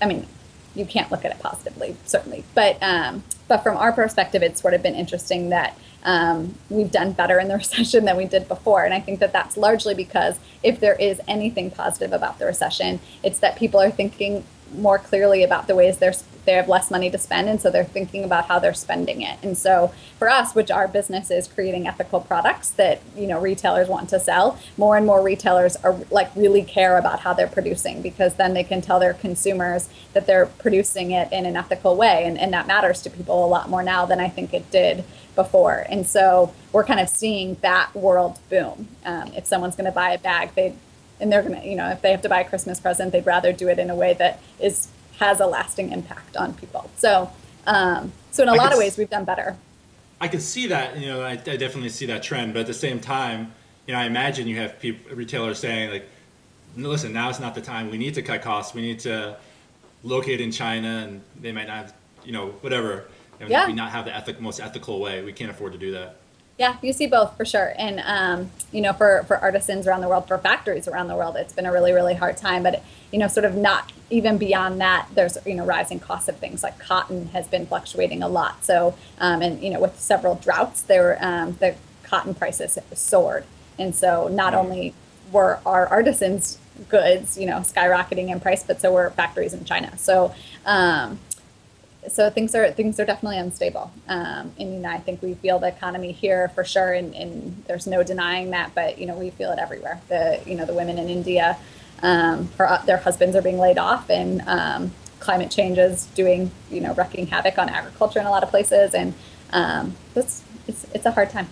I mean, you can't look at it positively, certainly. But from our perspective, it's sort of been interesting that we've done better in the recession than we did before. And I think that that's largely because if there is anything positive about the recession, it's that people are thinking more clearly about the ways they have less money to spend, and so they're thinking about how they're spending it. And so for us, which our business is creating ethical products that retailers want to sell, more and more retailers are like really care about how they're producing, because then they can tell their consumers that they're producing it in an ethical way, and that matters to people a lot more now than I think it did before. And so we're kind of seeing that world boom. If someone's going to buy a bag, they're going to, if they have to buy a Christmas present, they'd rather do it in a way that has a lasting impact on people. So in a lot of ways, we've done better. I can see that, I definitely see that trend, but at the same time, I imagine you have retailers saying like, listen, now is not the time. We need to cut costs. We need to locate in China, and they might not have, whatever. And Yeah. we not have the most ethical way. We can't afford to do that. Yeah, you see both for sure. And, for artisans around the world, for factories around the world, it's been a really, really hard time. But, sort of not even beyond that, there's, rising costs of things like cotton has been fluctuating a lot. So, with several droughts, the cotton prices soared. And so not only were our artisans' goods, skyrocketing in price, but so were factories in China. So things are definitely unstable. And I think we feel the economy here for sure, and there's no denying that. But we feel it everywhere. The women in India, their husbands are being laid off, and climate change is doing wreaking havoc on agriculture in a lot of places, and it's a hard time.